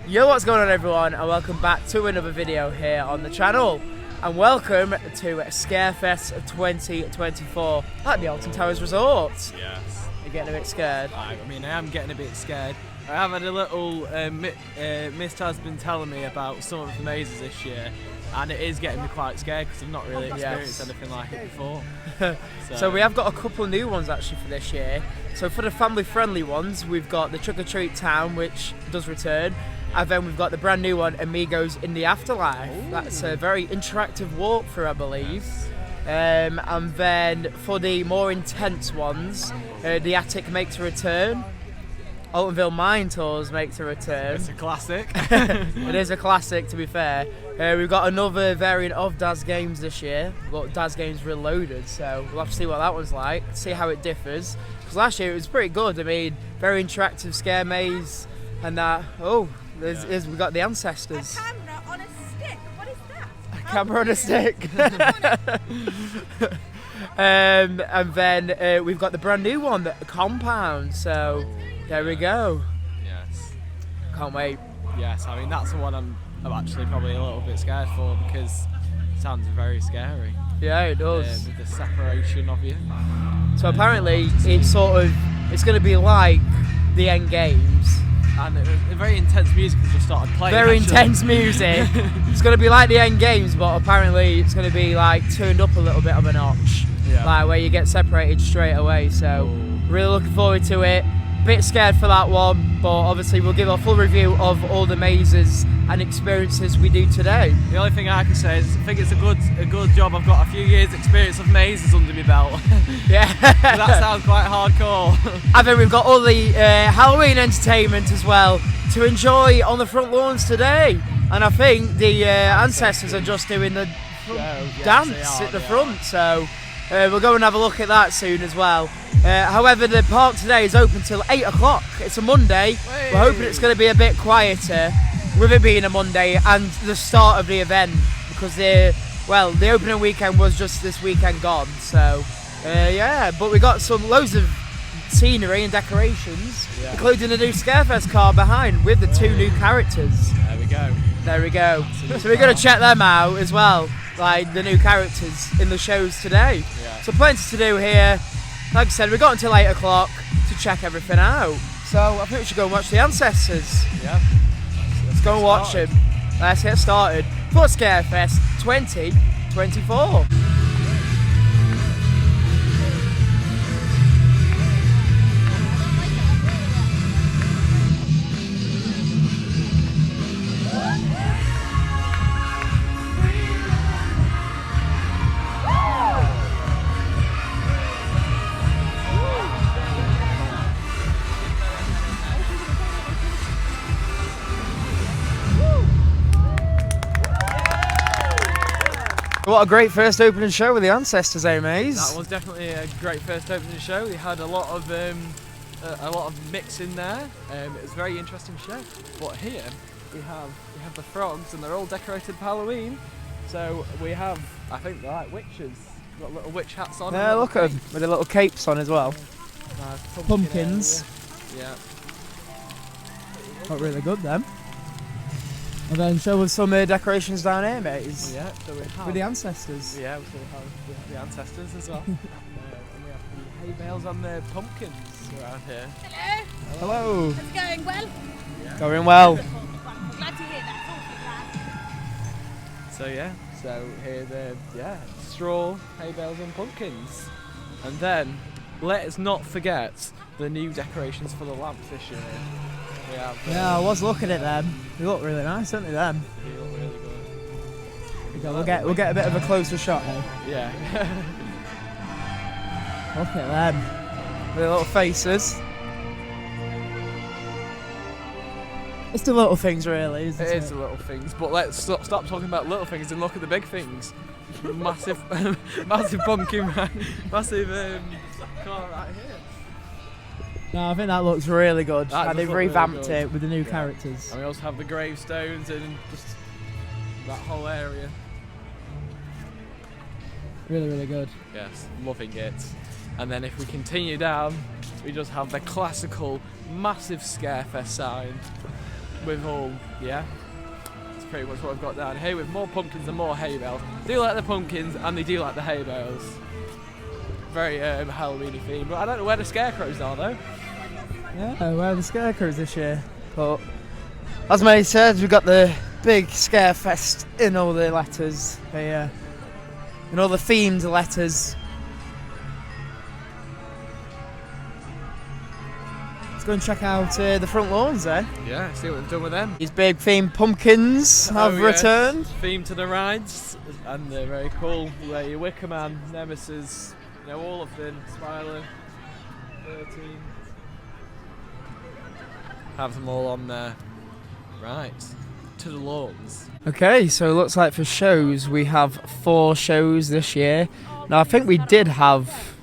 Yo, what's going on everyone, and welcome back to another video here on the channel. And welcome to Scarefest 2024 at the Alton Towers Resort. Yes. You're getting a bit scared? I am getting a bit scared. I have had a little, Mist has been telling me about some of the mazes this year, and it is getting me quite scared because I've not really experienced anything like it before. So we have got a couple of new ones actually for this year. So for the family friendly ones, we've got the Trick or Treat Town, which does return. And then we've got the brand new one, Amigos in the Afterlife. Ooh. That's a very interactive walkthrough, I believe. And then for the more intense ones, the Attic makes a return. Altonville Mine Tours makes a return. It's a classic. It is a classic, to be fair. We've got another variant of Daz Games this year. We've got Daz Games Reloaded, so we'll have to see what that one's like, see how it differs. Because last year it was pretty good. I mean, very interactive scare maze and that. We've got the Ancestors. A camera on a stick. What is that? A camera on a stick. And then we've got the brand new one, the Compound. So there we go. Yes. Can't wait. Yes, I mean that's the one I'm actually probably a little bit scared for because it sounds very scary. Yeah, it does. With the separation of you. So apparently it's going to be like the end games. And very intense music has just started playing. Very intense music. It's going to be like the end games, but apparently it's going to be like turned up a little bit of a notch. Yeah. Like where you get separated straight away. So really looking forward to it. Bit scared for that one, but obviously we'll give a full review of all the mazes and experiences we do today. The only thing I can say is I think it's a good job I've got a few years experience of mazes under my belt. Yeah. That sounds quite hardcore. And then we've got all the Halloween entertainment as well to enjoy on the front lawns today. And I think the Ancestors are just doing the dance at the front, so we'll go and have a look at that soon as well. However, the park today is open till 8 o'clock. It's a Monday. Hey. We're hoping it's going to be a bit quieter with it being a Monday and the start of the event because the opening weekend was just this weekend gone. So yeah, but we got loads of scenery and decorations, including the new Scarefest car behind with the two new characters. There we go. There we go. So we're going to check them out as well, like the new characters in the shows today. Yeah. So plenty to do here. Like I said, we got until 8 o'clock to check everything out. So I think we should go and watch the Ancestors. Yeah. Let's go and watch them. Let's get started for Scarefest 2024. What a great first opening show with the Ancestors, Maze. That was definitely a great first opening show. We had a lot of mix in there. It was a very interesting show. But here we have the frogs, and they're all decorated for Halloween. So we have, I think they're like witches. Got little witch hats on. Yeah, look at them with the little capes on as well. Pumpkins. Yeah. Not really good then. And then show us some decorations down here, mate. Yeah, so we have with the Ancestors. Yeah, so we have the Ancestors as well. And we have the hay bales and the pumpkins around here. Hello. Hello. How's it going? Well? Yeah. Going well. Glad to hear that. So yeah, so here the straw, hay bales and pumpkins. And then let's not forget the new decorations for the lamps this year. Yeah, I was looking at them. They look really nice, don't they? Them. They look really good. We'll get a bit of a closer shot now. Yeah. Look at them. Their little faces. It's the little things, really, isn't it? It is the little things, but let's stop talking about little things and look at the big things. Massive, massive pumpkin, massive car right here. No, I think that looks really good. And they've revamped it with the new characters. And we also have the gravestones and just that whole area. Really, really good. Yes, loving it. And then if we continue down, we just have the classical massive Scarefest sign. with all, yeah. That's pretty much what I've got down here, with more pumpkins and more hay bales. They do like the pumpkins and they do like the hay bales. Very Halloweeny theme, but I don't know where the scarecrows are though. Yeah, where are the scarecrows this year? But as May said, we've got the big Scarefest in all the letters here, in all the themed letters. Let's go and check out the front lawns there. Yeah, see what they've done with them. These big themed pumpkins have returned. Theme to the rides, and they're very cool. Like your Wicker Man, Nemesis, you know, all of them. Smiler, 13. Have them all on there. Right, to the lawns. Okay, so it looks like for shows we have 4 shows this year. Now I think we did have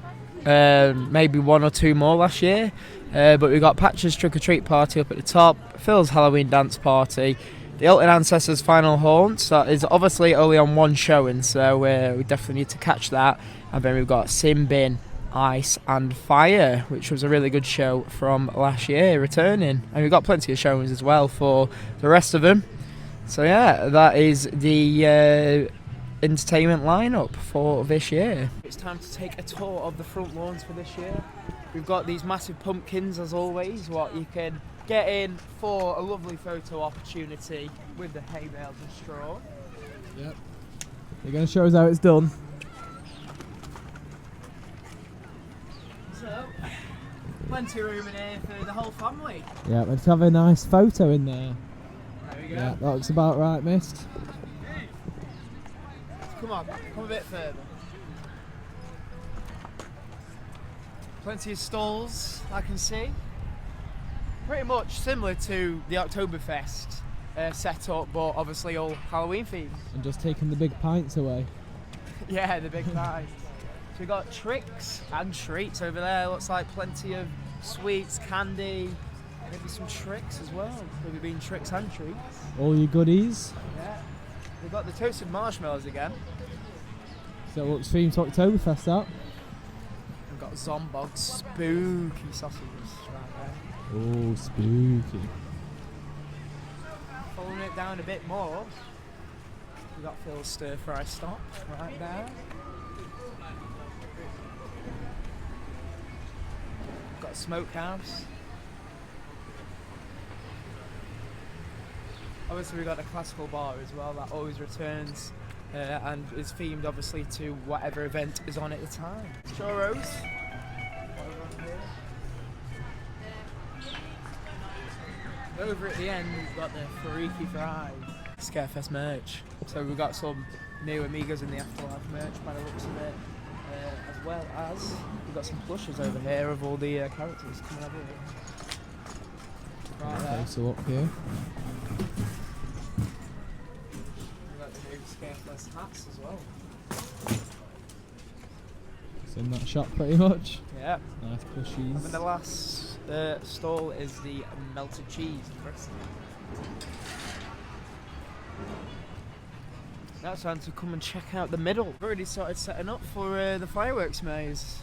maybe 1 or 2 more last year, but we got Patch's Trick or Treat Party up at the top, Phil's Halloween Dance Party, the Alton Ancestors Final Haunt. That is obviously only on 1 showing, so we definitely need to catch that. And then we've got Sin Bin, Ice and Fire, which was a really good show from last year, returning. And we've got plenty of showings as well for the rest of them. So yeah, that is the entertainment lineup for this year. It's time to take a tour of the front lawns for this year. We've got these massive pumpkins as always, what you can get in for a lovely photo opportunity with the hay bales and straw. Yep. You're going to show us how it's done. So, plenty of room in here for the whole family. Yeah, let's have a nice photo in there. There we go. Yeah, that looks about right, Mist. Come on, come a bit further. Plenty of stalls I can see. Pretty much similar to the Oktoberfest setup, but obviously all Halloween themed. And just taking the big pints away. Yeah, the big pies. So we've got tricks and treats over there. Looks like plenty of sweets, candy, maybe some tricks as well. Maybe being tricks and treats. All your goodies. Yeah. We've got the toasted marshmallows again. So it looks themed to Oktoberfest out. We've got Zombog spooky sausages right there. Oh, spooky. Following it down a bit more, we've got Phil's stir fry stop right there. We've got a smokehouse. Obviously we've got a classical bar as well that always returns and is themed obviously to whatever event is on at the time. Churros. Over at the end we've got the Freaky Fries Scarefest merch. So we've got some new Amigos in the Afterlife merch by the looks of it, as well as we've got some plushes over here of all the characters coming over here. Right there. Okay, so up here. We've got the new Scarefest hats as well. It's in that shop pretty much. Yeah. Nice plushies. And the last stall is the melted cheese crisp. Now it's time to come and check out the middle. We've already started setting up for the fireworks maze.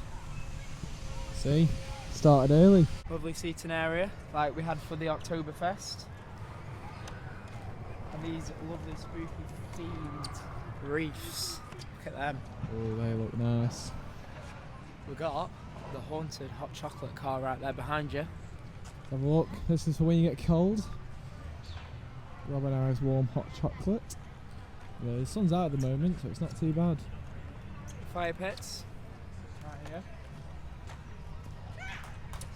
See? Started early. Lovely seating area like we had for the Oktoberfest. And these lovely spooky themed wreaths. Look at them. Oh, they look nice. We got the haunted hot chocolate car right there behind you. Have a look. This is for when you get cold. Robin Harris warm hot chocolate. Yeah, the sun's out at the moment, so it's not too bad. Fire pits right here.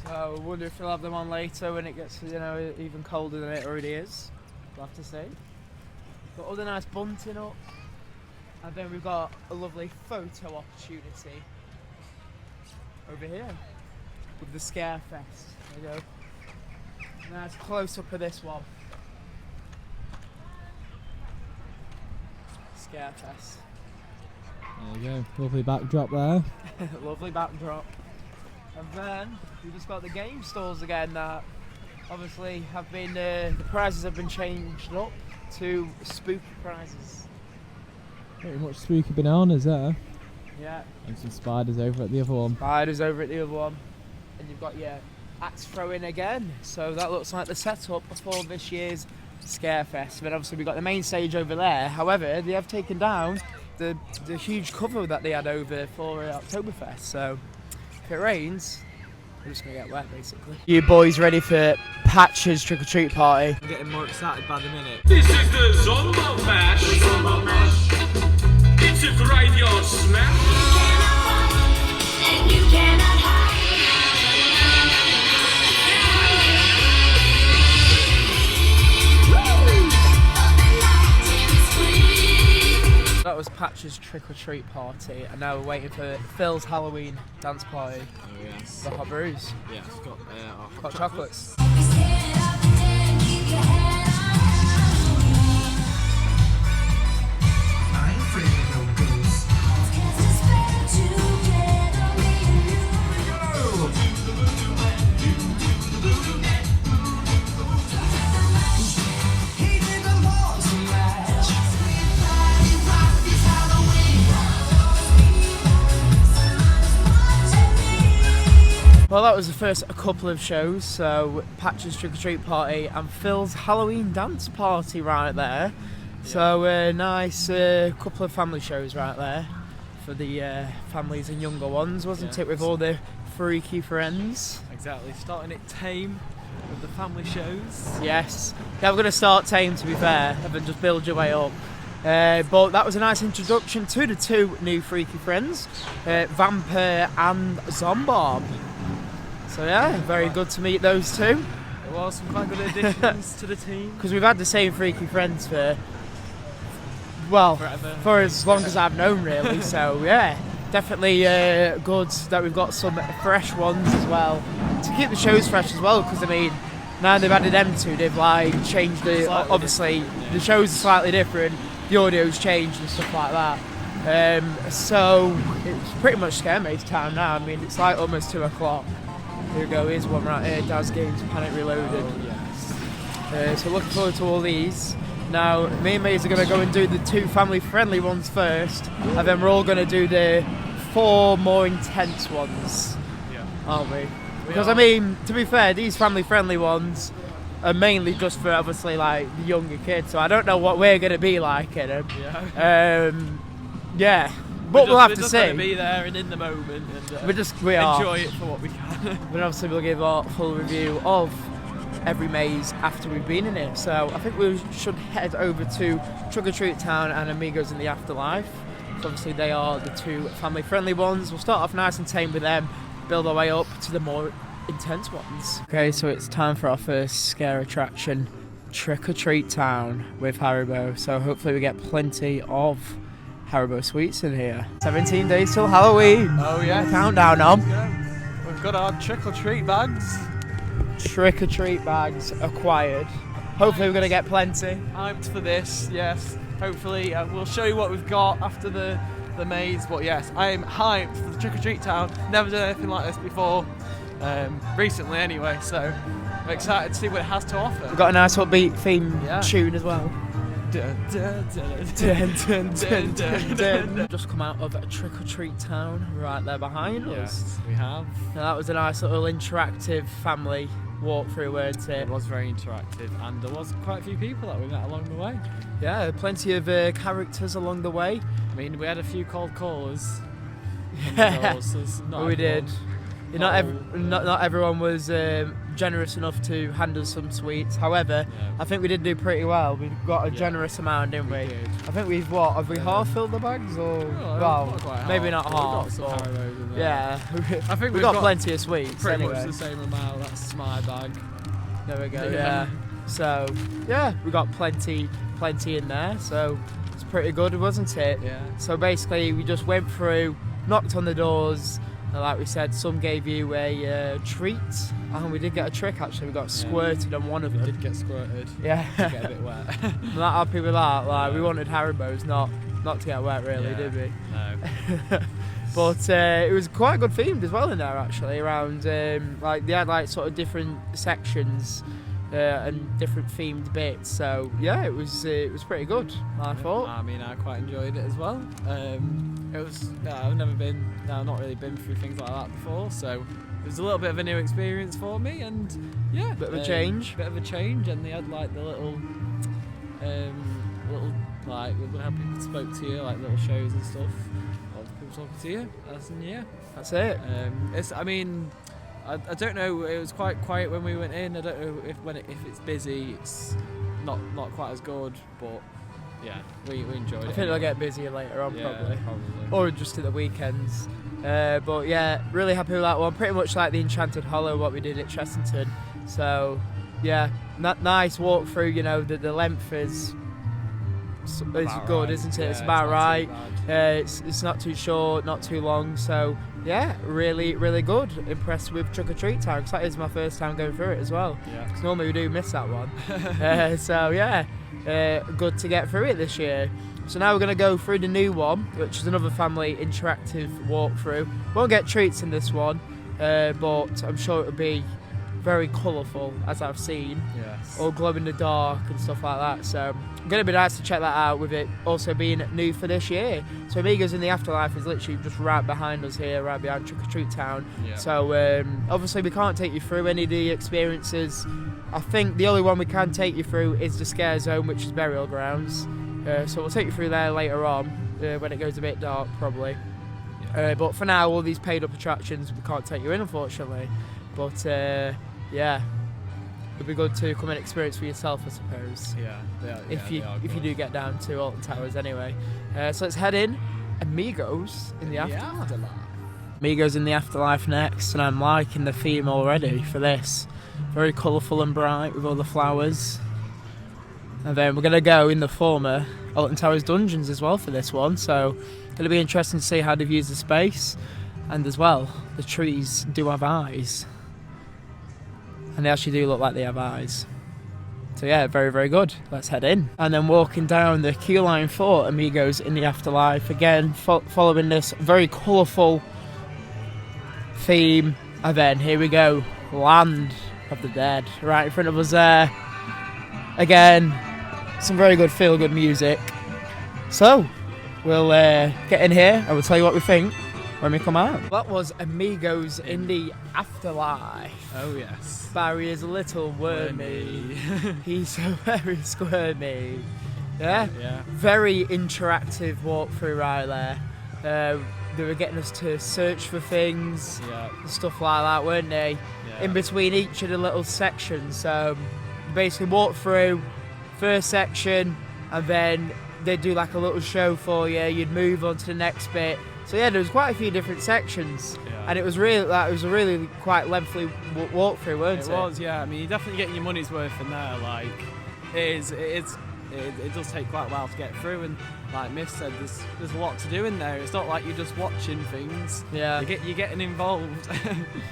So I wonder if we'll have them on later when it gets, you know, even colder than it already is. We'll have to see. Got all the nice bunting up, and then we've got a lovely photo opportunity over here with the Scarefest. There you go. Nice close up of this one. Scarefest. There you go. Lovely backdrop there. Lovely backdrop. And then we just got the game stalls again that obviously have been, the prizes have been changed up to spooky prizes. Pretty much spooky bananas there. Yeah. And some spiders over at the other one. Spiders over at the other one. And you've got your axe throwing again. So that looks like the setup before this year's Scarefest. But obviously we've got the main stage over there. However, they have taken down the huge cover that they had over for Oktoberfest. So if it rains, we're just going to get wet basically. You boys ready for Patch's trick-or-treat party? I'm getting more excited by the minute. This is the Zombie Bash. It's a graveyard smash. And you cannot hide. That was Patch's trick-or-treat party, and now we're waiting for Phil's Halloween dance party. Oh yes. The hot brews. Yeah, it's got Hot chocolates. Well, that was the first a couple of shows, so Patch's trick-or-treat party and Phil's Halloween dance party right there. So nice couple of family shows right there for the families and younger ones, wasn't it, with all the freaky friends? Exactly, starting it tame with the family shows. Yes, yeah, we're going to start tame to be fair, and then just build your way up. But that was a nice introduction to the two new freaky friends, Vampire and Zombob. So yeah, very good to meet those two. There was some quite good additions to the team. Because we've had the same freaky friends for, well, Forever. for as long as I've known really. So yeah, definitely good that we've got some fresh ones as well. To keep the shows fresh as well, because I mean, now they've added them two, they've like changed the, Slightly obviously different, yeah. the shows are slightly different, the audio's changed and stuff like that. So it's pretty much Scaremaze time now. I mean, it's like almost 2 o'clock. Here we go, here's one right here, Daz Games Panic Reloaded. Oh, yes. So looking forward to all these. Now, me and Maze are going to go and do the 2 family-friendly ones first, and then we're all going to do the 4 more intense ones, Yeah. aren't we? Because I mean, to be fair, these family-friendly ones are mainly just for obviously like the younger kids, so I don't know what we're going to be like in them. Yeah. Yeah, but we'll have to We're just see. going to be there and in the moment and We are. enjoy it for what we can. But obviously we'll give our full review of every maze after we've been in it. So I think we should head over to Trick or Treat Town and Amigos in the Afterlife. So obviously they are the 2 family-friendly ones. We'll start off nice and tame with them, build our way up to the more intense ones. Okay, so it's time for our first scare attraction, Trick or Treat Town with Haribo. So hopefully we get plenty of Haribo sweets in here. 17 days till Halloween. Oh yeah. Countdown on. We've got our trick-or-treat bags. Trick or treat bags acquired. Hopefully we're going to get plenty. Hyped for this, yes. Hopefully we'll show you what we've got after the maze. But yes, I am hyped for the Trick or Treat Town. Never done anything like this before. Recently anyway, so I'm excited to see what it has to offer. We've got a nice upbeat theme Yeah. tune as well. Dun, dun, dun, Dun, dun, dun, dun, dun, dun. Just come out of a Trick or Treat Town right there behind us. Yes, we have. Now, that was a nice little interactive family walkthrough, weren't it? It was very interactive, and there was quite a few people that we met along the way. Yeah, plenty of characters along the way. I mean, we had a few cold callers. Yeah, Not we did. everyone- Not everyone was generous enough to hand us some sweets. However, Yeah. I think we did do pretty well. We got a Yeah. generous amount, didn't we? did. I think have we half filled the bags or well, not quite maybe half, not but we've half. got some but Haribos in there. yeah, I think we we've got got plenty of sweets. Pretty Anyway, much the same amount. That's my bag. there we go. Yeah. Yeah. So yeah, we got plenty in there. So it's pretty good, wasn't it? Yeah. So basically, we just went through, knocked on the doors. And like we said, some gave you a treat, and we did get a trick actually. We got squirted on one of them. Did get squirted. Yeah. Get a bit wet. I'm not happy with that. Like we No. wanted Haribos, not to get wet, really, Yeah. did we? No. But it was quite good themed as well in there actually. Around like they had like sort of different sections and different themed bits. So yeah, it was pretty good. I thought. I mean, I quite enjoyed it as well. It was. I've not really been through things like that before, so it was a little bit of a new experience for me, and yeah, Bit of a change. Bit of a change, and they had like the little like how people spoke to you, like little shows and stuff. Lots of people talking to you. That's it. I mean, I don't know. It was quite quiet when we went in. I don't know if it's busy, it's not quite as good. But yeah, we enjoyed it. I think they'll get busier later on, probably. Or just at the weekends. But yeah, really happy with that one. Pretty much like the Enchanted Hollow, what we did at Chessington. So yeah, nice walk through. You know, the length is good, right. isn't it? Yeah, it's about it's not right. too bad. It's not too short, not too long. So yeah, really good. Impressed with Trick or Treat Time, because that is my first time going through it as well. Yeah. Because normally we do miss that one. So yeah, good to get through it this year. So now we're going to go through the new one, which is another family interactive walkthrough. Won't get treats in this one, but I'm sure it'll be very colourful, as I've seen. Yes. All glow in the dark and stuff like that. So going to be nice to check that out, with it also being new for this year. So Amigos in the Afterlife is literally just right behind us here, right behind Trick or Treat Town. Yeah. So obviously we can't take you through any of the experiences. I think the only one we can take you through is the Scare Zone, which is Burial Grounds. So we'll take you through there later on, when it goes a bit dark, probably. Yeah. But for now, all these paid up attractions we can't take you in, unfortunately. But yeah, it'd be good to come and experience for yourself, I suppose. Yeah. If you do get down to Alton Towers anyway. So let's head in. Amigos in the Afterlife. Amigos in the Afterlife next, and I'm liking the theme already for this. Very colourful and bright with all the flowers. And then we're going to go in the former Alton Towers dungeons as well for this one. So it's going to be interesting to see how they've used the space. And as well, the trees do have eyes. And they actually do look like they have eyes. So yeah, very good. Let's head in. And then walking down the queue line for Amigos in the Afterlife. Again, following this very colourful theme. And then here we go. Land of the Dead. Right in front of us there. Again, some very good feel-good music. So, we'll get in here and we'll tell you what we think when we come out. That was Amigos in the Afterlife. Oh yes. Barry is a little wormy. He's so very squirmy. Yeah? Yeah. Very interactive walkthrough right there. They were getting us to search for things, Yeah. and stuff like that, weren't they? Yeah. In between each of the little sections. So, basically walk through first section, and then they'd do like a little show for you. You'd move on to the next bit. So yeah, there was quite a few different sections, Yeah. and it was a really quite lengthy walkthrough, weren't it? It was, yeah. I mean, you're definitely getting your money's worth in there. Like, it does take quite a while to get through, and like Miss said, there's a lot to do in there. It's not like you're just watching things. Yeah. You're getting involved.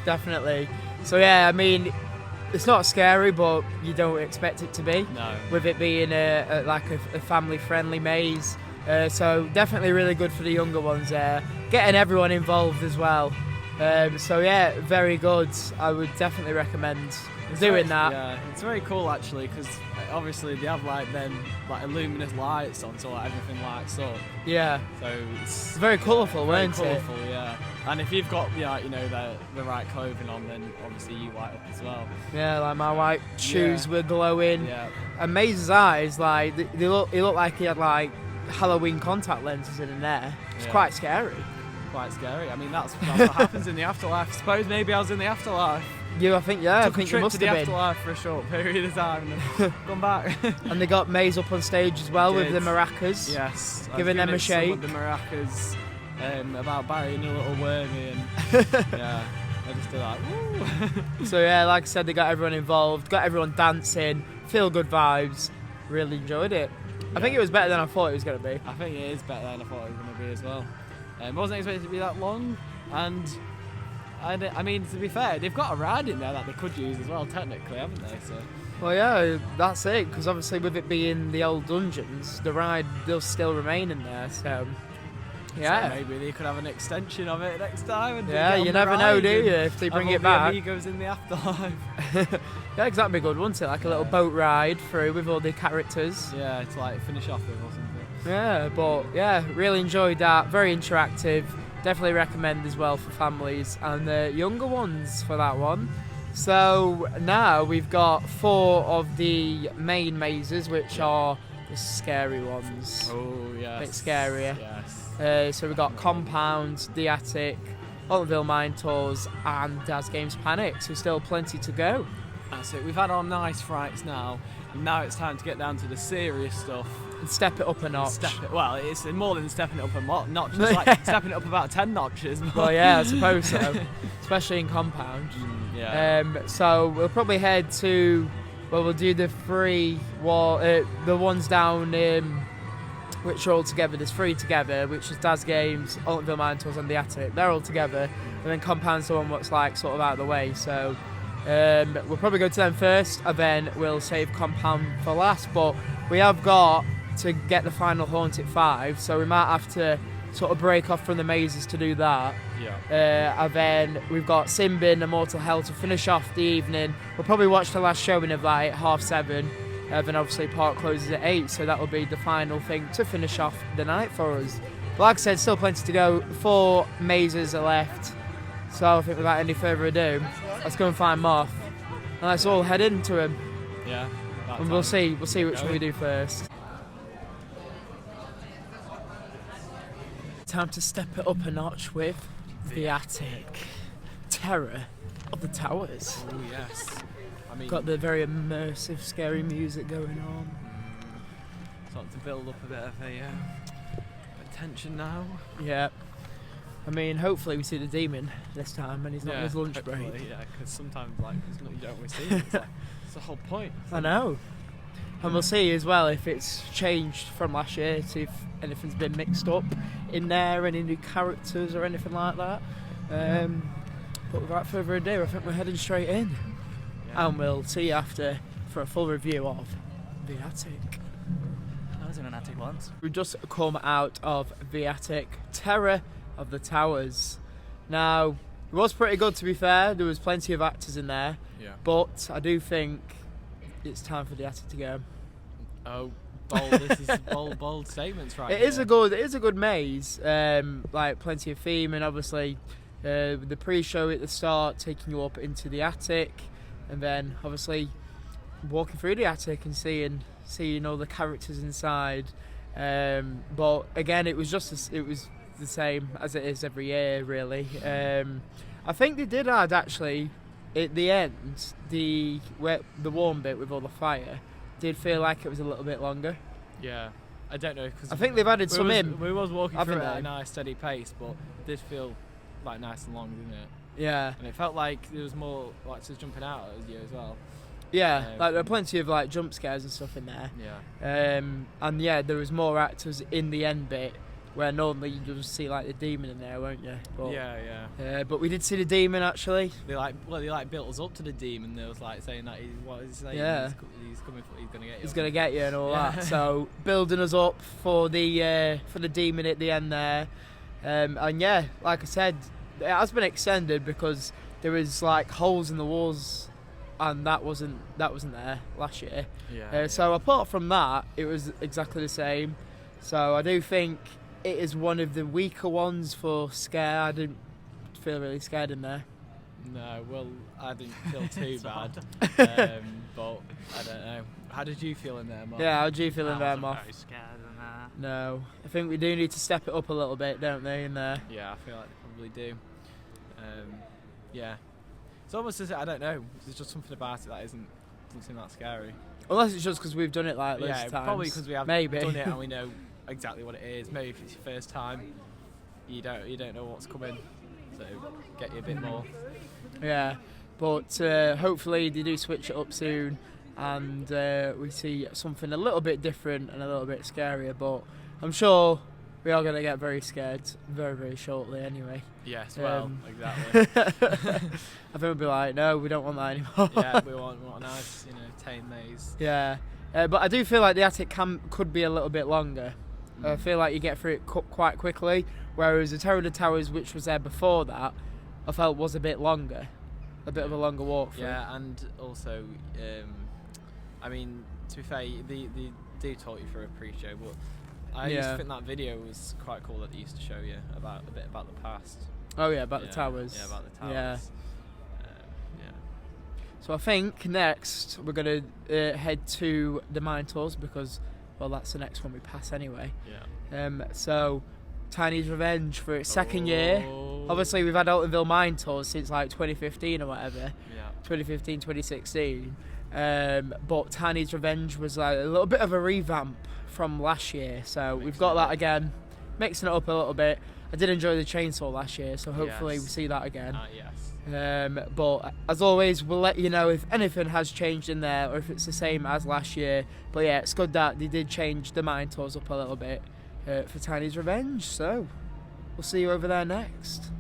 Definitely. So yeah, I mean, it's not scary, but you don't expect it to be. No. With it being a family-friendly maze. So definitely really good for the younger ones there. Getting everyone involved as well. So yeah, very good. I would definitely recommend doing that. Yeah, it's very cool actually, because obviously they have like luminous lights on, so like everything lights up. Yeah. So it's Very colourful, very weren't colourful, yeah. And if you've got the right clothing on, then obviously you light up as well. it? Yeah, like my white shoes were glowing. Yeah. And Maze's eyes, like he looked like he had like Halloween contact lenses in there. It's Yeah. quite scary. Quite scary. I mean, that's what happens in the afterlife. I suppose maybe I was in the afterlife. I think you Took a trip must to the have been. afterlife for a short period of time and then come back. And they got Maze up on stage as well with Did. the maracas. Yes. I was Giving them a it some of shake. the maracas about Barry and a little wormy, and yeah, I just did that. Woo. So yeah, like I said, they got everyone involved, got everyone dancing, feel good vibes. Really enjoyed it. I think it was better than I thought it was going to be. I think it is better than I thought it was going to be as well. I wasn't expecting it to be that long, and I mean, to be fair, they've got a ride in there that they could use as well, technically, haven't they? So. Well, yeah, that's it. Because obviously, with it being the old dungeons, the ride does still remain in there. So, yeah, So maybe they could have an extension of it next time. And yeah, get on you the never know, ride do and you? If they bring have it all the back. Amigos in the afterlife. Yeah, because that'd be good, wouldn't it? Like a little boat ride through with all the characters. Yeah, to like finish off with or something. Yeah, but yeah, really enjoyed that. Very interactive. Definitely recommend as well for families and the younger ones for that one. So now we've got 4 of the main mazes, which are the scary ones. Oh, yes. Bit scarier. Yes. So we've got Compound, The Attic, Altonville Mine Tours, and Daz Games Panic. So still plenty to go. That's it. We've had our nice frights now. And now it's time to get down to the serious stuff. And step it up a notch. Well, it's more than stepping it up a notch. It's like stepping it up about 10 notches. Well, yeah, I suppose so. Especially in Compound. Yeah. So we'll probably head to... Well, we'll do the free wall... the ones down... which are all together. There's 3 together, which is Daz Games, Altonville Mine Tours, and The Attic. They're all together. And then Compound's the one what's like sort of out of the way. So... we'll probably go to them first, and then we'll save Compound for last. But we have got to get the final haunt at 5, so we might have to sort of break off from the mazes to do that. Yeah. And then we've got Simbin and Mortal Hell to finish off the evening. We'll probably watch the last showing of that at 7:30. Then obviously park closes at 8, so that will be the final thing to finish off the night for us. But like I said, still plenty to go. 4 mazes are left. So I think without any further ado, let's go and find Moth. And let's all head into him. Yeah. And we'll see which one we do first. Time to step it up a notch with The Attic. Terror of the Towers. Oh, yes. I mean, Got the very immersive, scary music going on. starting to build up a bit of a tension now. Yeah. I mean, hopefully we see the demon this time and he's not on his lunch hopefully, break. Yeah, because sometimes like it's not, you don't always see it. It's like it's the whole point. I know. And we'll see as well if it's changed from last year, to if anything's been mixed up in there, any new characters or anything like that. But without further ado, I think we're heading straight in. Yeah. And we'll see you after for a full review of The Attic. I was in an attic once. We've just come out of The Attic, Terror of the Towers. Now, it was pretty good, to be fair. There was plenty of actors in there. Yeah. But I do think it's time for The Attic to go. Oh, bold! This is bold statements, right? It is a good maze. Like plenty of theme, and obviously the pre-show at the start taking you up into the attic, and then obviously walking through the attic and seeing all the characters inside. But again, it was the same as it is every year, really. I think they did add actually at the end the warm bit with all the fire. Did feel like it was a little bit longer. Yeah, I don't know because I think they've added some in. We was walking through it haven't at they? a nice steady pace, but it did feel like nice and long, didn't it? Yeah, And it felt like there was more actors jumping out at you as well. yeah. Like there are plenty of like jump scares and stuff in there. Yeah. And yeah, there was more actors in the end bit where normally you just see like the demon in there, won't you? But, Yeah. But we did see the demon actually. They built us up to the demon. They was like saying that what is he saying? Yeah. He's coming for. He's gonna get you. He's gonna get you and all Yeah. that. So building us up for the demon at the end there. And yeah, like I said, it has been extended because there was like holes in the walls, and that wasn't there last year. Yeah. So apart from that, it was exactly the same. So I do think it is one of the weaker ones for scare. I didn't feel really scared in there. No, well, I didn't feel too bad. But I don't know. How did you feel in there, Mark? Yeah, how do you feel in I there, wasn't Moff? very scared in there. No, I think we do need to step it up a little bit, don't they, in there? Yeah, I feel like they probably do. Yeah. It's almost as I don't know. There's just something about it that doesn't seem that scary. Unless it's just because we've done it like loads Yeah, of times. probably because we have Maybe. done it and we know exactly what it is. Maybe if it's your first time, you don't know what's coming, so get you a bit more. Yeah, but hopefully they do switch it up soon, and we see something a little bit different and a little bit scarier. But I'm sure we are going to get very scared very, very shortly anyway. Yes, well, I exactly. think we'll be like, no, we don't want that anymore. Yeah, we want a nice, tame maze. Yeah, but I do feel like the attic could be a little bit longer. I feel like you get through it quite quickly, whereas the Terror of the Towers, which was there before that, I felt was a bit longer, a bit of a longer walk through. Yeah, and also, I mean, to be fair, they do talk you through a pre-show, but I used to think that video was quite cool that they used to show you a bit about the past. Oh yeah, about the towers. Yeah, about the towers. Yeah. Yeah. So I think next we're gonna head to the mine tours because well, that's the next one we pass anyway. Yeah. So Tiny's Revenge for its second year. Obviously, we've had Altonville Mine Tours since like 2015 or whatever. Yeah. 2015, 2016. But Tiny's Revenge was like a little bit of a revamp from last year. So we've got that again, mixing it up a little bit. I did enjoy the chainsaw last year, so hopefully we see that again. Yes. But as always, we'll let you know if anything has changed in there or if it's the same as last year. But yeah, it's good that they did change the mine tours up a little bit for Tiny's Revenge. So we'll see you over there next.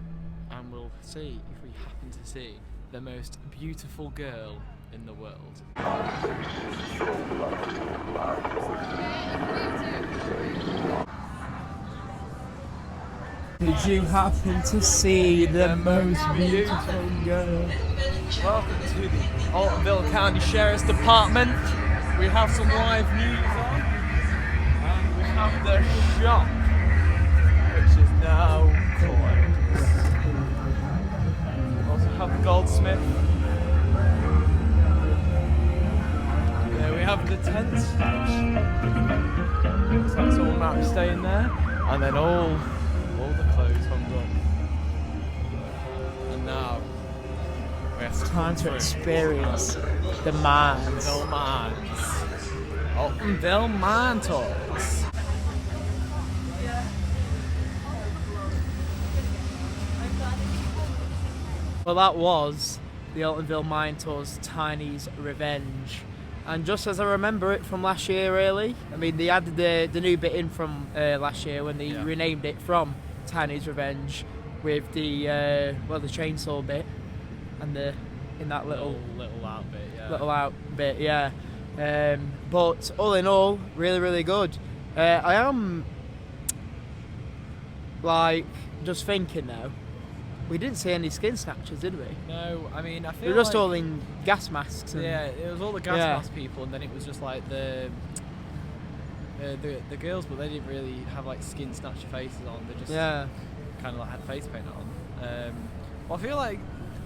And we'll see if we happen to see the most beautiful girl in the world. Did you happen to see the most beautiful girl? Welcome to the Altonville County Sheriff's Department. We have some live news on, and we have the shop, which is now closed. We also have the goldsmith. There we have the tent, which looks like someone might be staying there, and then all the clothes hung up. And now we have Time to experience the mines. Altonville Mines. Altonville Mine Tours. Well, that was the Altonville Mine Tours Tiny's Revenge. And just as I remember it from last year, really, I mean, they added the new bit in from last year when they renamed it from Tiny's Revenge with the the chainsaw bit and in that little out bit, yeah. little out bit, yeah. But all in all, really, really good. I am like just thinking now, we didn't see any skin snatchers, did we? No, I mean, I feel They were just like, all in gas masks. And, yeah, it was all the gas mask people, and then it was just like the girls, but they didn't really have like skin snatcher faces on. They just kind of like had face paint on. Well, I feel like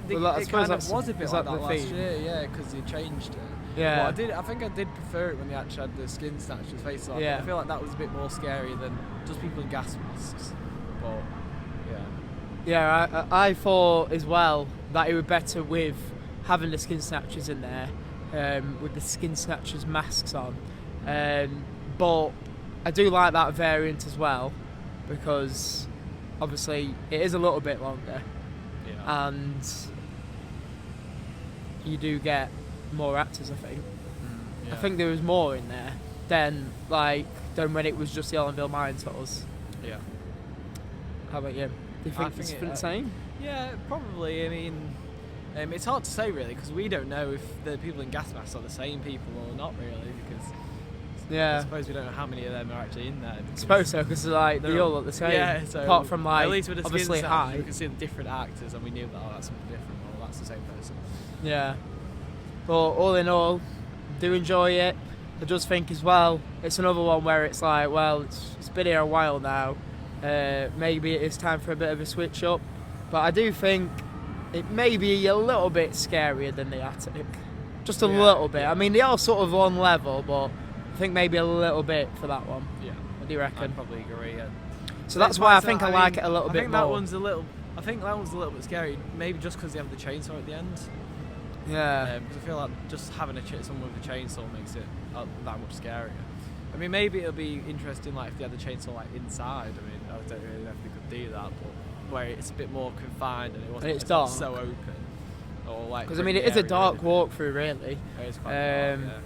it kind of was a bit like that last year, yeah, because they changed it. Yeah. Well, I think I did prefer it when they actually had the skin snatchers faces on. Yeah. I feel like that was a bit more scary than just people in gas masks. But yeah, I thought as well that it would be better with having the skin snatchers in there, with the skin snatchers masks on. But I do like that variant as well, because obviously it is a little bit longer, and you do get more actors, I think. I think there was more in there than when it was just the Altonville Mine Tours. Yeah. How about you? Do you think it's the same? Yeah, probably. I mean, it's hard to say really, because we don't know if the people in gas masks are the same people or not really, because I suppose we don't know how many of them are actually in there. I suppose so, because they all look the same. Yeah, so apart from at least with the obviously high. we can see the different actors, and we knew that that's something different, or that's the same person. Yeah, but all in all, do enjoy it. I just think as well, it's another one where it's like, well, it's been here a while now. Maybe it is time for a bit of a switch up, but I do think it may be a little bit scarier than the attic, just a little bit. I mean, they are sort of on level, but I think maybe a little bit for that one. Yeah, what do you reckon? I'd probably agree. Yeah. So that's why I think I like it a little bit more. I think that one's a little bit scary, maybe just because they have the chainsaw at the end. Yeah. Because I feel like just having someone with a chainsaw makes it that much scarier. I mean, maybe it'll be interesting, like if they had the chainsaw like inside. I mean, I don't really know if they could do that, but where it's a bit more confined and it wasn't it's dark. so open, or like. Because I mean, it is a dark walkthrough, really. It is quite dark, yeah.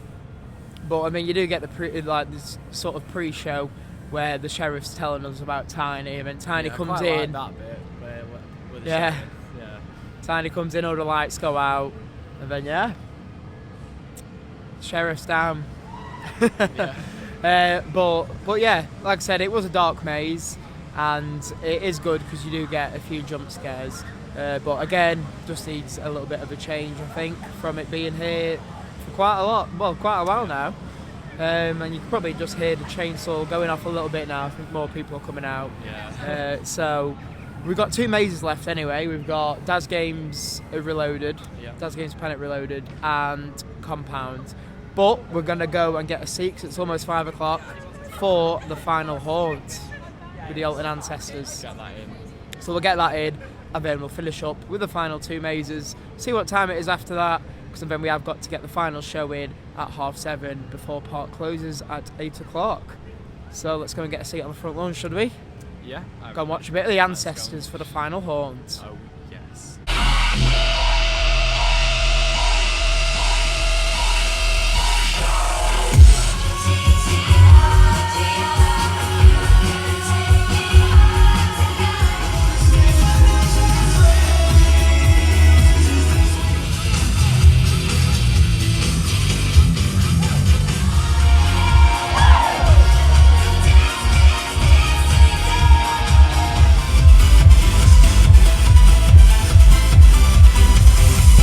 But I mean, you do get this sort of pre-show where the sheriff's telling us about Tiny, and then Tiny comes in. Like that bit where the sheriff. Yeah. Tiny comes in, all the lights go out, and then sheriff's down. Yeah. But yeah, like I said, it was a dark maze, and it is good because you do get a few jump scares. But again, just needs a little bit of a change, I think, from it being here for quite a while now. And you can probably just hear the chainsaw going off a little bit now. I think more people are coming out. Yeah. So we've got 2 mazes left anyway. We've got Daz Games Reloaded, Yeah. Daz Games Planet Reloaded, and Compound. But we're going to go and get a seat 'cause it's almost 5 o'clock for the final haunt with the Alton Ancestors. Get that in. So we'll get that in, and then we'll finish up with the final 2 mazes, see what time it is after that, because then we have got to get the final show in at 7:30 before park closes at 8 o'clock. So let's go and get a seat on the front lawn, should we? Yeah. Go and watch a bit of the Ancestors for the final haunt. Oh, yes.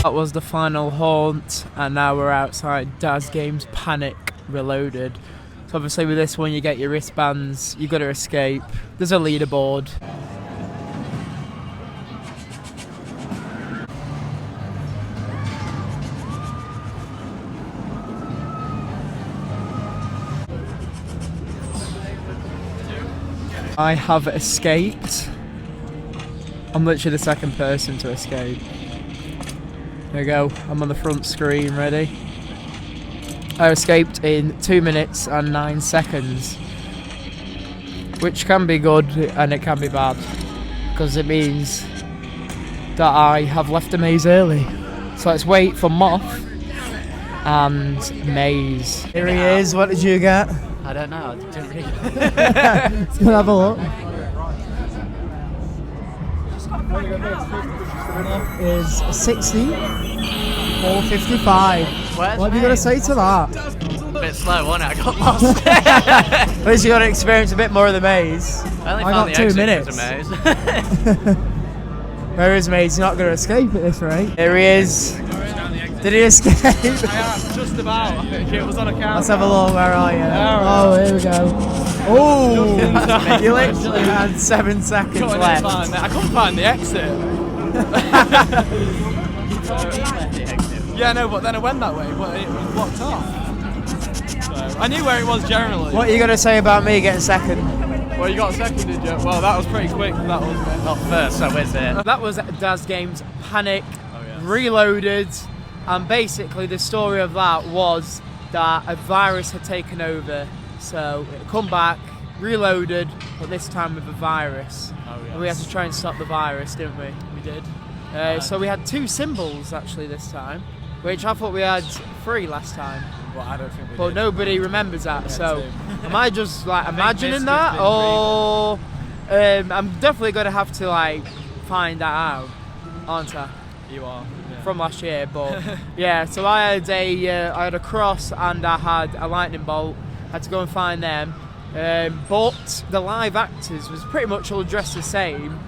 That was the final haunt, and now we're outside Daz Games Panic Reloaded. So obviously with this one you get your wristbands, you got to escape. There's a leaderboard. I have escaped. I'm literally the second person to escape. There we go, I'm on the front screen, ready. I escaped in 2 minutes and 9 seconds, which can be good and it can be bad, because it means that I have left the maze early. So let's wait for Moth and Maze. Here he is, what did you get? I don't know. I didn't read. Let's go have a look. Is 60 or 55. Where's What have you got to say to that? A bit slow, wasn't it? I got lost. At least you got to experience a bit more of the maze. I only I found got the 2 exit minutes. to the maze. Where is Maze? He's not going to escape at this rate. Here he is. Did he escape? Just about. I think it was on a camera. Let's have a look. Where are you? Oh, here we go. Oh, you literally had 7 seconds left. I couldn't find the exit. Yeah, no, but then I went that way, but it was blocked off. So, I knew where it was generally. What are you going to say about me getting second? Well, you got second, did you? Well, that was pretty quick. That was Not first, so is it? That was Daz Games Panic yes. Reloaded, and basically the story of that was that a virus had taken over, so it had come back, reloaded, but this time with a virus. And we had to try and stop the virus, didn't we? We did. So we had 2 symbols actually this time, which I thought we had 3 last time. Well, I don't think we But did. nobody remembers that, Yeah, so too. am I just like imagining Mist that, has been or I'm definitely going to have to like find that out, aren't I? You are. Yeah. From last year, but yeah. So I had a cross and I had a lightning bolt. Had to go and find them, but the live actors was pretty much all dressed the same.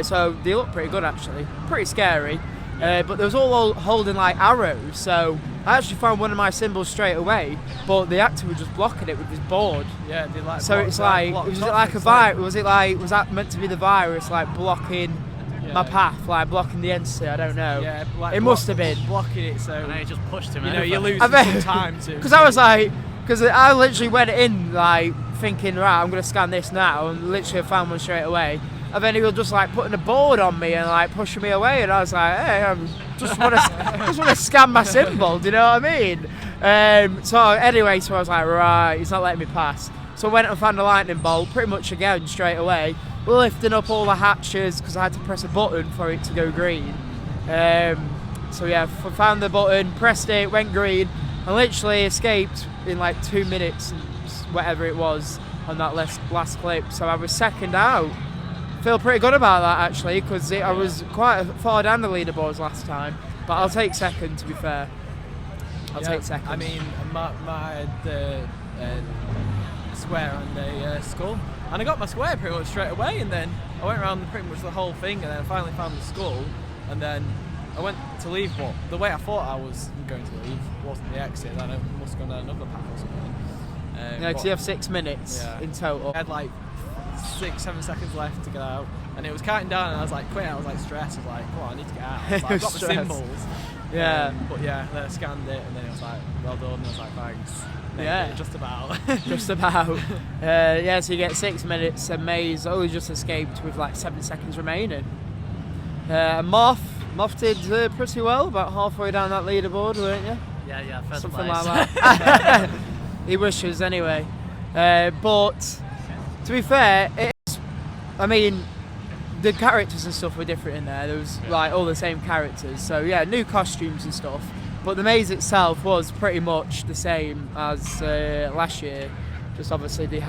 So they looked pretty good actually, pretty scary. But they was all holding like arrows, so I actually found one of my symbols straight away. But the actor was just blocking it with his board. Yeah, they like. So it's like, was it like a virus? Was that meant to be the virus like blocking my path, like blocking the entity? I don't know. Yeah, like it must have been. blocking it. So And then he just pushed him you know over. you lose I bet- some time to. Because I was like, because I literally went in like thinking, right, I'm gonna scan this now, and literally found one straight away. And then he was just like putting a board on me and like pushing me away, and I was like, hey, I just want to scan my symbol. Do you know what I mean? So anyway, so I was like, right, he's not letting me pass. So I went and found a lightning bolt, pretty much again straight away, lifting up all the hatches because I had to press a button for it to go green. So yeah, found the button, pressed it, went green, and literally escaped in like 2 minutes, whatever it was, on that last clip. So I was second out. Feel pretty good about that actually, because I was quite far down the leaderboards last time, but I'll take second to be fair. I'll take second. I mean, my square and a skull, and I got my square pretty much straight away, and then I went around pretty much the whole thing, and then I finally found the skull, and then I went to leave, but the way I thought I was going to leave wasn't the exit. Then I must have gone down another path or something. Yeah, because you have 6 minutes in total. I had like 6-7 seconds left to get out, and it was counting down, and I was like quitting. I was like stressed. I was like, oh, I need to get out. I was like, I've got the Stress. symbols. Yeah. But yeah, then I scanned it and then it was like, well done. And I was like, thanks. Yeah. Just about. Just about. Yeah, so you get 6 minutes, and Maze always just escaped with like 7 seconds remaining. Moth did pretty well, about halfway down that leaderboard, weren't you? Yeah, first Something place. like that. He wishes anyway. But to be fair, I mean, the characters and stuff were different in there. There was like all the same characters, so yeah, new costumes and stuff. But the maze itself was pretty much the same as last year. Just obviously they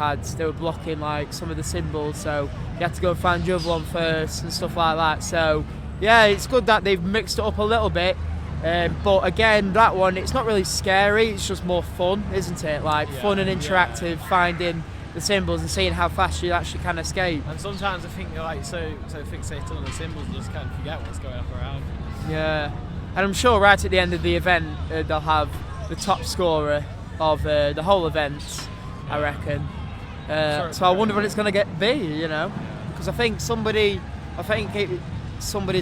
were blocking like some of the symbols, so you had to go find the other one first and stuff like that. So yeah, it's good that they've mixed it up a little bit. But again, that one, it's not really scary. It's just more fun, isn't it? Like fun and interactive, finding the symbols and seeing how fast you actually can escape. And sometimes I think you're like so fixated on the symbols, you just kind of forget what's going on around. Yeah, and I'm sure right at the end of the event they'll have the top scorer of the whole event, I reckon. So I wonder what it's going to be, you know, because I think somebody's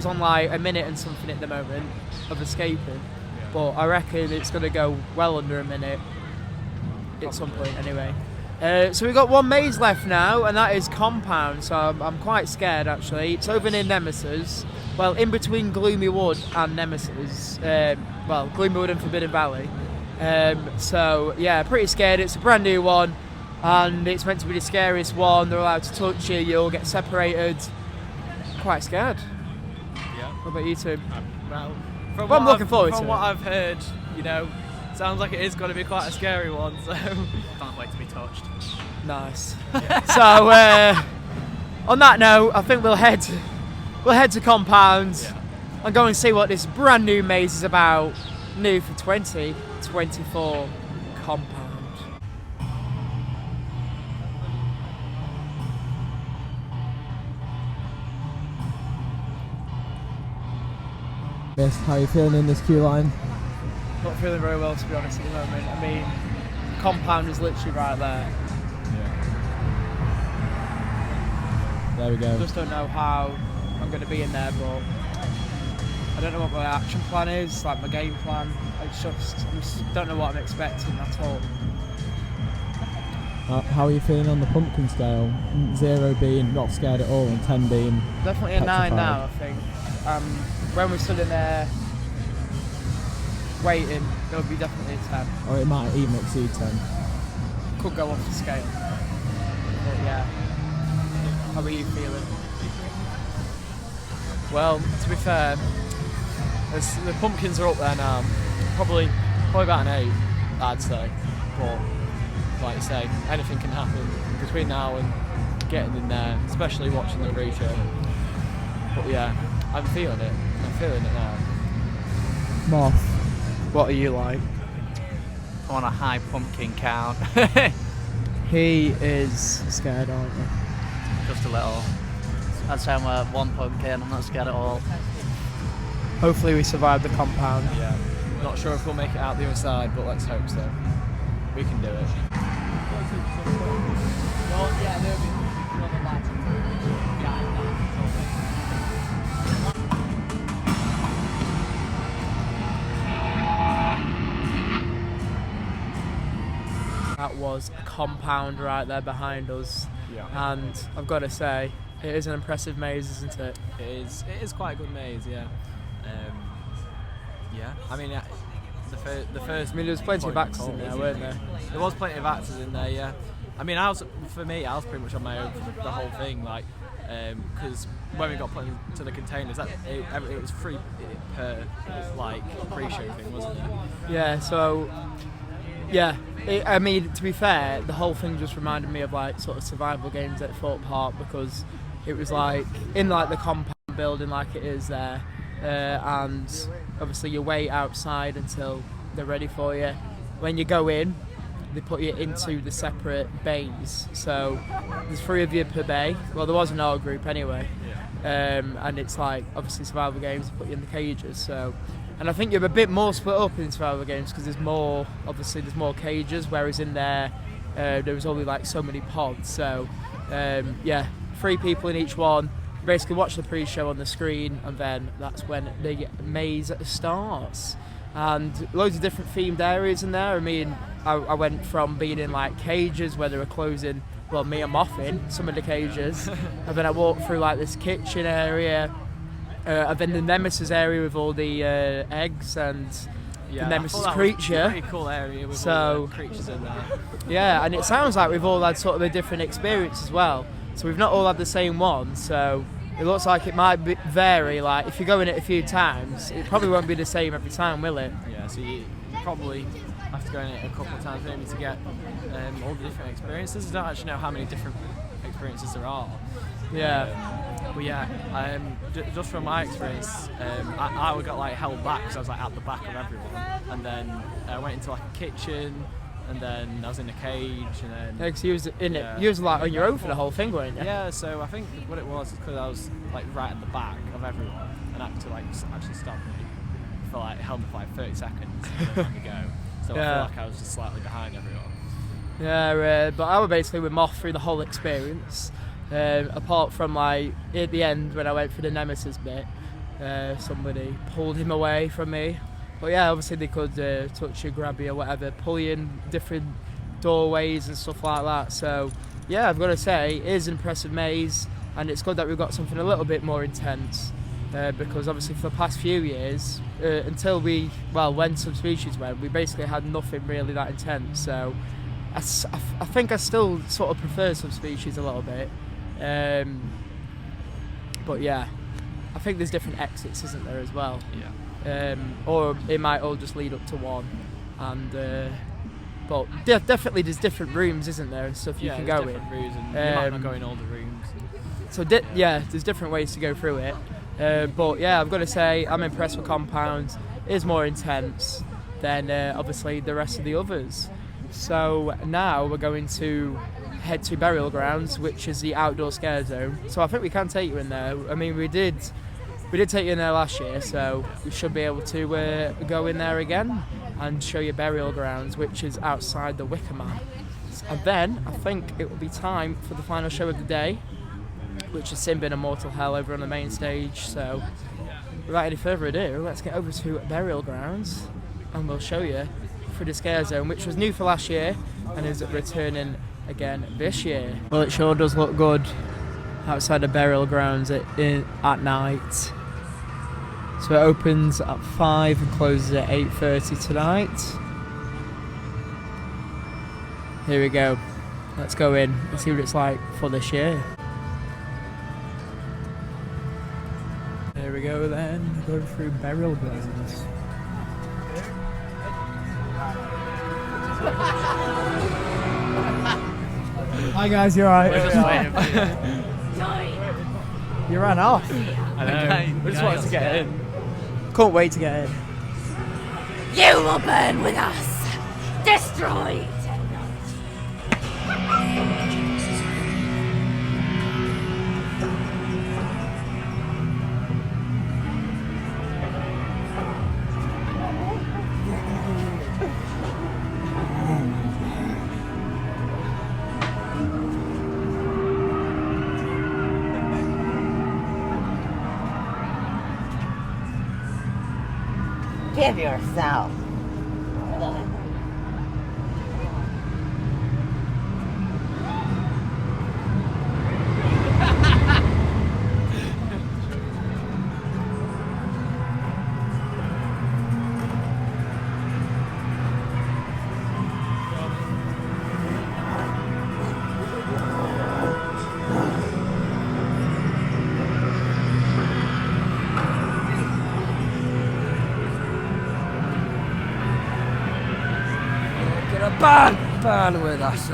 on like a minute and something at the moment of escaping, but I reckon it's going to go well under a minute at some point anyway. So we've got one maze left now, and that is Compound, so I'm quite scared actually. It's over near Nemesis, well, in between Gloomy Wood and Nemesis, Gloomy Wood and Forbidden Valley. So yeah, pretty scared. It's a brand new one, and it's meant to be the scariest one. They're allowed to touch you, you'll get separated. Quite scared. Yeah. What about you two? Well, I'm looking forward to From it. what I've heard, you know, sounds like it is going to be quite a scary one, so... Can't wait to be touched. Nice. So on that note, I think we'll head to Compound and go and see what this brand new maze is about. New for 2024 Compound. Yes, how are you feeling in this queue line? Not feeling very well, to be honest, at the moment. I mean, Compound is literally right there. There we go. Just don't know how I'm going to be in there, but I don't know what my action plan is, like my game plan. I just don't know what I'm expecting at all. How are you feeling on the pumpkin scale? 0 being not scared at all and 10 being Definitely a 9 now, I think. When we're stood in there waiting, it'll be definitely a 10. Or it might even exceed 10. Could go off the scale. But yeah. How are you feeling? Well, to be fair, the pumpkins are up there now. Probably about an 8, I'd say. But like you say, anything can happen between now and getting in there, especially watching the pre-show. But yeah, I'm feeling it. I'm feeling it now. Moth. What are you like? I want a high pumpkin count. He is scared, aren't you? Just a little. I'd say I'm a 1 pumpkin, I'm not scared at all. Hopefully we survive the Compound. Yeah. Not sure if we'll make it out the other side, but let's hope so. We can do it. That was a Compound right there behind us. Yeah. And I've got to say, it is an impressive maze, isn't it? It is quite a good maze, yeah. Yeah. I mean, the first. I mean, there was plenty of point actors in there, call, weren't there? There was plenty of actors in there, yeah. I mean, I was pretty much on my own for the whole thing, like, because when we got put into the containers, it was free per like pre-show thing, wasn't it? Yeah. So, yeah. I mean, to be fair, the whole thing just reminded me of like sort of survival games at Thorpe Park, because it was like in like the compound building like it is there, and obviously you wait outside until they're ready for you. When you go in, they put you into the separate bays, so there's 3 of you per bay. Well, there was an R group anyway, and it's like obviously survival games, they put you in the cages. So, and I think you're a bit more split up in survival games because there's more cages, whereas in there there was only like so many pods. So yeah, 3 people in each one, basically watch the pre-show on the screen, and then that's when the maze starts. And loads of different themed areas in there. I mean, I went from being in like cages where they were closing, well, me and Moff in some of the cages, and then I walked through like this kitchen area, and then the Nemesis area with all the eggs and the Nemesis creature. Pretty cool area with So, all the creatures in there. Yeah, and it sounds like we've all had sort of a different experience as well. So we've not all had the same one, so it looks like it might vary. Like if you go in it a few times, it probably won't be the same every time, will it? Yeah, so you probably have to go in it a couple of times maybe to get all the different experiences. I don't actually know how many different experiences there are. Yeah. But yeah, just from my experience, I got like held back because I was like at the back of everyone, and then I went into like a kitchen, and then I was in a cage, and then Yeah, because you was in it. You was like on your own for the whole thing, weren't you? yeah. So I think what it was is because I was like right at the back of everyone, and had to like actually stop me for like held me for like 30 seconds and then let me go. So I Yeah. feel like I was just slightly behind everyone. Yeah, but I was basically with Moff through the whole experience. Apart from like at the end when I went for the Nemesis bit, somebody pulled him away from me. But yeah, obviously they could touch you, grab you or whatever, pull you in different doorways and stuff like that. So yeah, I've got to say, it is an impressive maze, and it's good that we've got something a little bit more intense. Because obviously for the past few years, until when Subspecies went, we basically had nothing really that intense. So I think I still sort of prefer Subspecies a little bit. But yeah, I think there's different exits, isn't there, as well? Yeah. Or it might all just lead up to one. And but definitely there's different rooms, isn't there, and stuff you can go in. Different rooms, and you might not go in all the rooms. So there's different ways to go through it. But yeah, I've got to say I'm impressed with Compound. It is more intense than obviously the rest of the others. So now we're going to head to Burial Grounds, which is the outdoor scare zone. So I think we can take you in there. I mean, we did take you in there last year, so we should be able to go in there again and show you Burial Grounds, which is outside the Wicker Man. And then I think it will be time for the final show of the day, which is Simbin and Mortal Hell over on the main stage. So without any further ado, let's get over to Burial Grounds and we'll show you through the scare zone, which was new for last year and is returning again this year. Well, it sure does look good outside the Burial Grounds at night. So it opens at 5 and closes at 8:30 tonight. Here we go. Let's go in and see what it's like for this year. There we go then, going through Burial Grounds. Hi guys, you alright? We're just waiting for you. You ran off. I know. We just wanted to get in. Can't wait to get in. You will burn with us. Destroyed. Give yourself. Burn with us.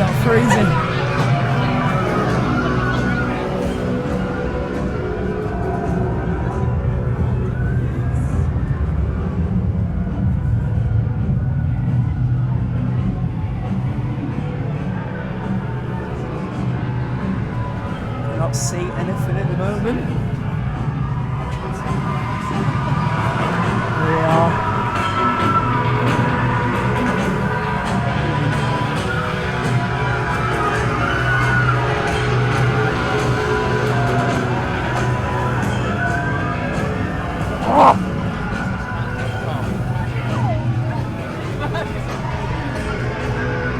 not freezing. Cannot see anything at the moment. Here we are.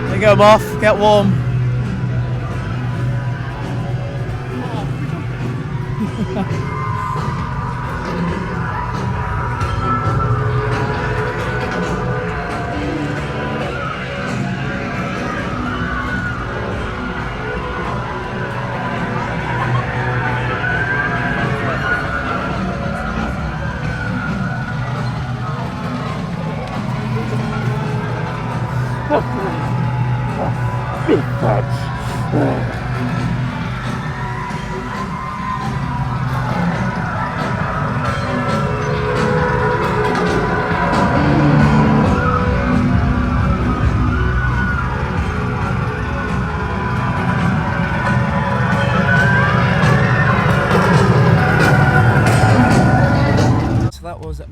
There you go, Moth. Get warm.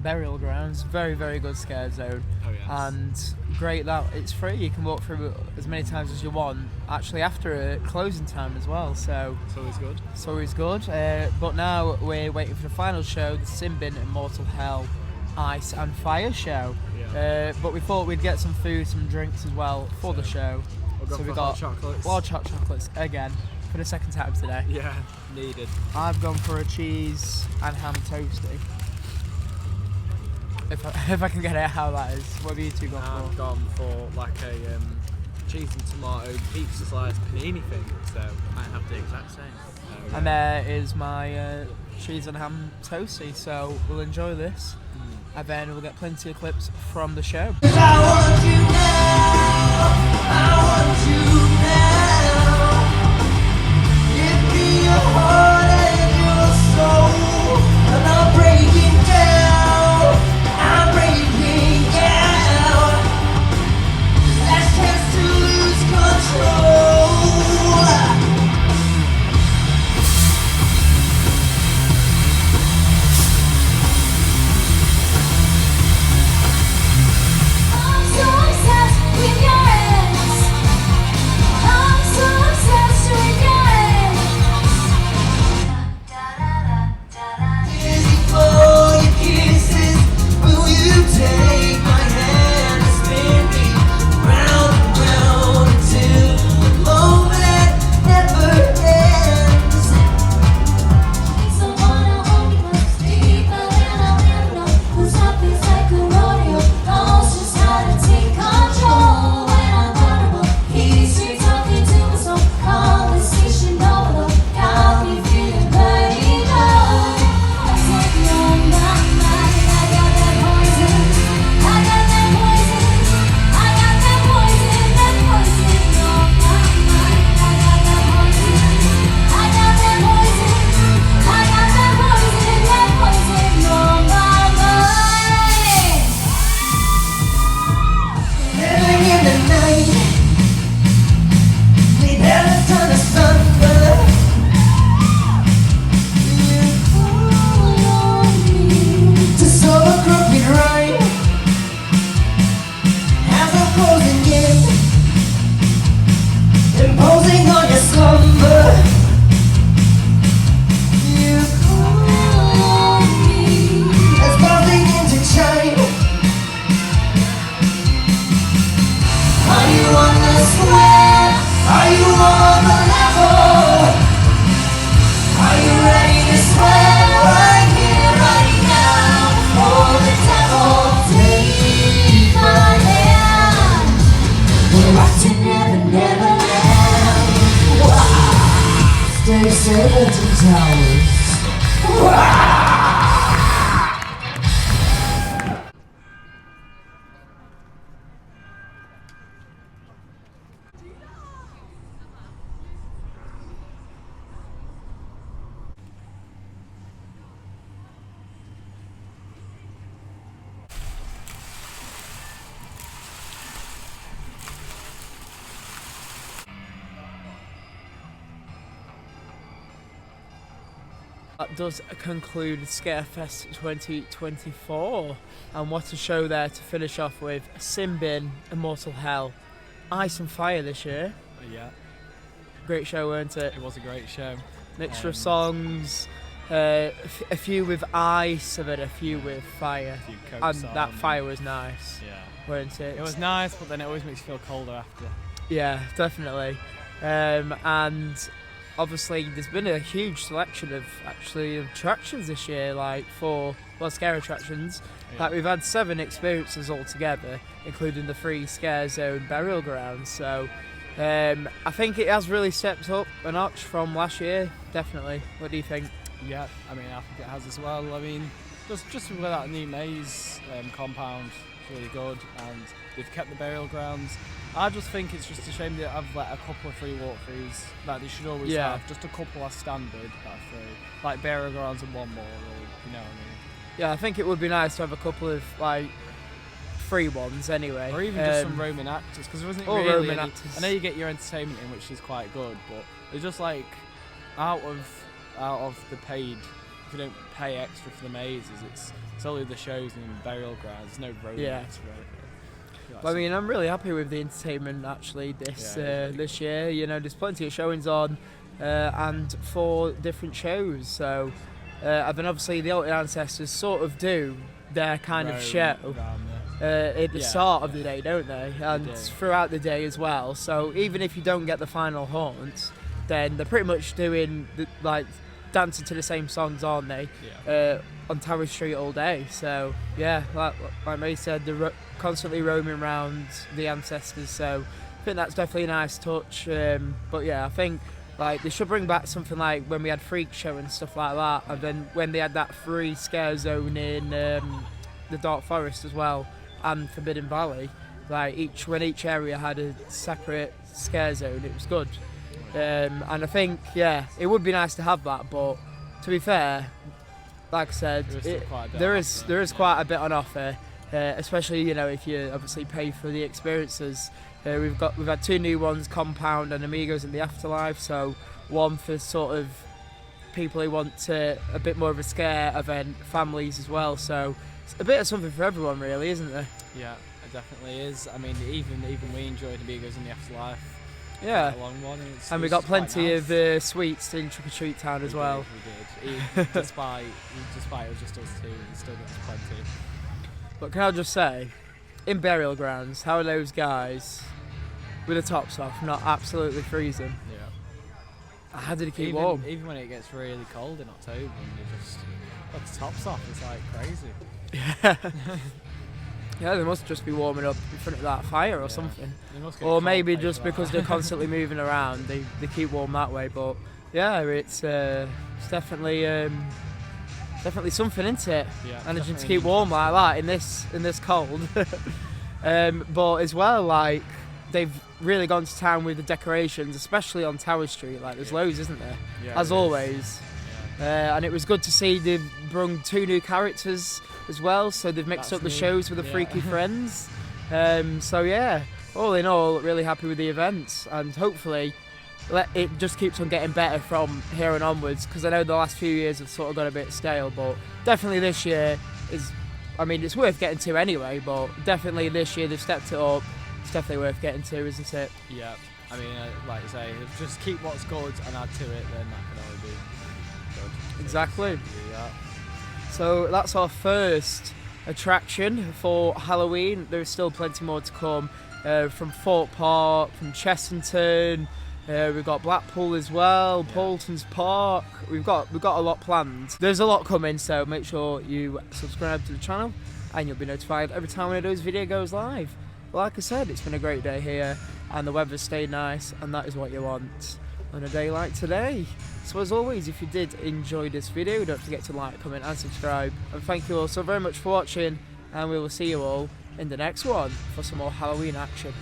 Burial grounds, very good scare zone. Oh, yes. And great that it's free, you can walk through as many times as you want, actually after a closing time as well, so It's always good. it's always good. But now we're waiting for the final show, the Simbin Immortal Hell Ice and Fire show. Yeah. But we thought we'd get some food, some drinks as well for the show. We'll go we for got hot chocolates. wild hot chocolates again for the second time today. Yeah, needed. I've gone for a cheese and ham toasty. If I can get it how that is. What have you two gone I've for? gone for like a cheese and tomato pizza slice panini thing, so I might have the exact same. And there is my cheese and ham toasty, so we'll enjoy this. And then we'll get plenty of clips from the show. That does conclude Scarefest 2024, and what a show there to finish off with. Simbin, Immortal Hell, Ice and Fire this year. Yeah, Great show, weren't it? it was a great show. Mixture of songs, a few with ice and then a few with fire. A few And Coke that on. fire was nice, Yeah. weren't it? It was nice, but then it always makes you feel colder after. Yeah, definitely. And obviously there's been a huge selection of attractions this year, like scare attractions. Yeah. Like we've had 7 experiences altogether, including the 3 Scare Zone burial grounds. So I think it has really stepped up a notch from last year, definitely. What do you think? Yeah, I mean, I think it has as well. I mean, just with that new maze compound, it's really good, and they've kept the burial grounds. I just think it's just a shame that I've let a couple of free walkthroughs that they should always have. Just a couple as standard that are free, like burial grounds and one more, or, you know what I mean? Yeah, I think it would be nice to have a couple of like free ones anyway, or even just some roaming actors, because there isn't or really roaming any, actors. I know you get your entertainment in, which is quite good, but they're just like out of the paid. If you don't pay extra for the mazes, it's only the shows and burial grounds. There's no roaming actors or anything. I mean, I'm really happy with the entertainment actually this year. You know, there's plenty of showings on, and 4 different shows. So, and then obviously the Alton Ancestors sort of do their kind of show at the start of the day, don't they? And throughout the day as well. So even if you don't get the final haunt, then they're pretty much doing dancing to the same songs, aren't they? Yeah. On Tower Street all day. So yeah, like May said, they're constantly roaming around the Ancestors. So I think that's definitely a nice touch. But yeah, I think like they should bring back something like when we had Freak Show and stuff like that, and then when they had that free Scare Zone in the Dark Forest as well, and Forbidden Valley. Like when each area had a separate Scare Zone, it was good. And I think it would be nice to have that, but to be fair, like I said, there is quite a bit on offer, especially if you obviously pay for the experiences. We've had 2 new ones, Compound and Amigos in the Afterlife. So one for sort of people who want a bit more of a scare event, families as well. So it's a bit of something for everyone, really, isn't there? Yeah, it definitely is. I mean, even we enjoyed Amigos in the Afterlife. Yeah, a long one, and we got plenty of sweets in Trick or Treat Town as well. We did. Despite it was just us 2, we still got plenty. But can I just say, in burial grounds, how are those guys with the tops off not absolutely freezing? Yeah. How did he keep warm? Even when it gets really cold in October, and you just got the tops off, it's like crazy. Yeah. Yeah, they must just be warming up in front of that fire or something. Or maybe just because they're constantly moving around, they keep warm that way. But yeah, it's definitely something, isn't it? Yeah, managing to keep warm like that in this cold. But as well, like they've really gone to town with the decorations, especially on Tower Street. Like there's loads, isn't there? Yeah, as always. And it was good to see they've brought 2 new characters as well, so they've mixed up the shows with the Freaky Friends. So yeah, all in all, really happy with the events, and hopefully it just keeps on getting better from here on onwards, because I know the last few years have sort of got a bit stale, but definitely this year it's worth getting to anyway, but definitely this year they've stepped it up. It's definitely worth getting to, isn't it? Yeah, I mean, like you say, if just keep what's good and add to it, then that can only be good. Exactly. Yeah. So that's our first attraction for Halloween. There's still plenty more to come from Fort Park, from Chessington. We've got Blackpool as well, Paulton's Park. We've got a lot planned. There's a lot coming, so make sure you subscribe to the channel, and you'll be notified every time one of those videos goes live. Like I said, it's been a great day here, and the weather's stayed nice, and that is what you want on a day like today. So as always, if you did enjoy this video, don't forget to like, comment and subscribe. And thank you all so very much for watching, and we will see you all in the next one for some more Halloween action.